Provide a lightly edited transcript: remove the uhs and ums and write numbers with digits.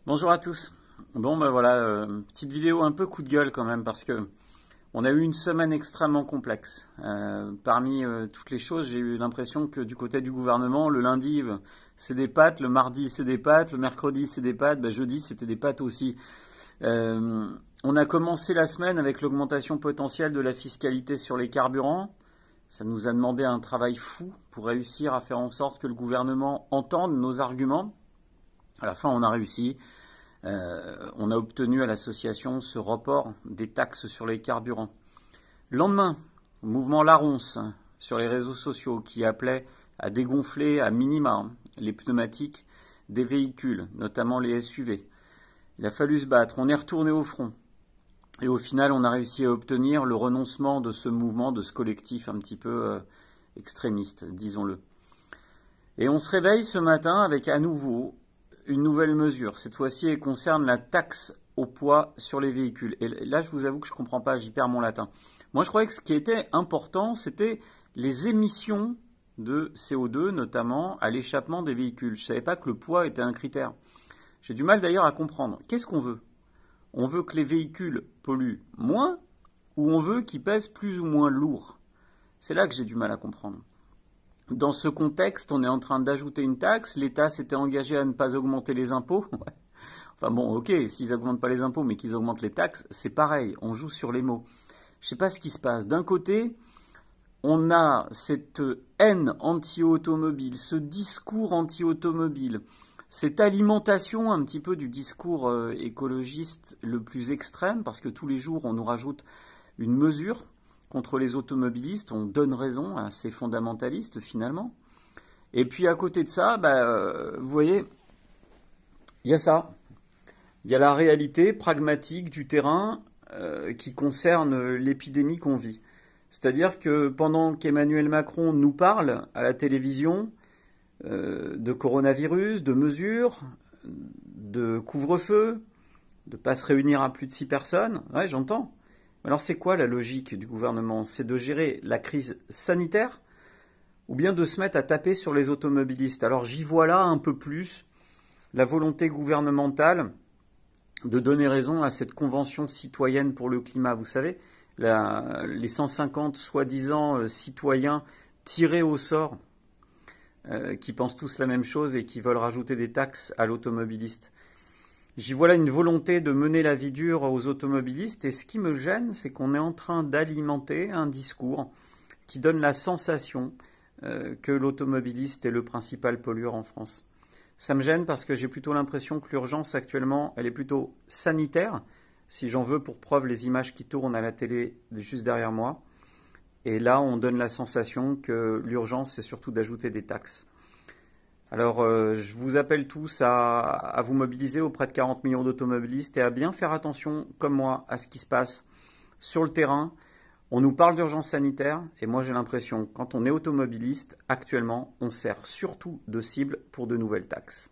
Bonjour à tous. Bon ben voilà, petite vidéo un peu coup de gueule quand même parce que on a eu une semaine extrêmement complexe. Parmi toutes les choses, j'ai eu l'impression que du côté du gouvernement, le lundi c'est des pâtes, le mardi c'est des pâtes, le mercredi c'est des pâtes, ben, jeudi c'était des pâtes aussi. On a commencé la semaine avec l'augmentation potentielle de la fiscalité sur les carburants. Ça nous a demandé un travail fou pour réussir à faire en sorte que le gouvernement entende nos arguments. À la fin, on a réussi. On a obtenu à l'association ce report des taxes sur les carburants. Le lendemain, mouvement Laronce sur les réseaux sociaux qui appelait à dégonfler à minima les pneumatiques des véhicules, notamment les SUV. Il a fallu se battre. On est retourné au front. Et au final, on a réussi à obtenir le renoncement de ce mouvement, de ce collectif un petit peu extrémiste, disons-le. Et on se réveille ce matin avec à nouveau une nouvelle mesure. Cette fois-ci, elle concerne la taxe au poids sur les véhicules. Et là, je vous avoue que je ne comprends pas, j'y perds mon latin. Moi, je croyais que ce qui était important, c'était les émissions de CO2, notamment à l'échappement des véhicules. Je ne savais pas que le poids était un critère. J'ai du mal d'ailleurs à comprendre. Qu'est-ce qu'on veut? On veut que les véhicules polluent moins ou on veut qu'ils pèsent plus ou moins lourd? C'est là que j'ai du mal à comprendre. Dans ce contexte, on est en train d'ajouter une taxe. L'État s'était engagé à ne pas augmenter les impôts. Enfin bon, ok, s'ils n'augmentent pas les impôts, mais qu'ils augmentent les taxes, c'est pareil, on joue sur les mots. Je ne sais pas ce qui se passe. D'un côté, on a cette haine anti-automobile, ce discours anti-automobile, cette alimentation un petit peu du discours écologiste le plus extrême, parce que tous les jours, on nous rajoute une mesure contre les automobilistes, on donne raison à ces fondamentalistes finalement. Et puis à côté de ça, vous voyez, il y a ça. Il y a la réalité pragmatique du terrain qui concerne l'épidémie qu'on vit. C'est-à-dire que pendant qu'Emmanuel Macron nous parle à la télévision de coronavirus, de mesures, de couvre-feu, de ne pas se réunir à plus de 6 personnes, ouais, j'entends. Alors c'est quoi la logique du gouvernement? C'est de gérer la crise sanitaire ou bien de se mettre à taper sur les automobilistes? Alors j'y vois là un peu plus la volonté gouvernementale de donner raison à cette convention citoyenne pour le climat. Vous savez, les 150 soi-disant citoyens tirés au sort qui pensent tous la même chose et qui veulent rajouter des taxes à l'automobiliste. J'y vois là une volonté de mener la vie dure aux automobilistes et ce qui me gêne, c'est qu'on est en train d'alimenter un discours qui donne la sensation que l'automobiliste est le principal pollueur en France. Ça me gêne parce que j'ai plutôt l'impression que l'urgence actuellement, elle est plutôt sanitaire, si j'en veux pour preuve les images qui tournent à la télé juste derrière moi. Et là, on donne la sensation que l'urgence, c'est surtout d'ajouter des taxes. Alors, je vous appelle tous à vous mobiliser auprès de 40 millions d'automobilistes et à bien faire attention, comme moi, à ce qui se passe sur le terrain. On nous parle d'urgence sanitaire et moi j'ai l'impression que quand on est automobiliste, actuellement, on sert surtout de cible pour de nouvelles taxes.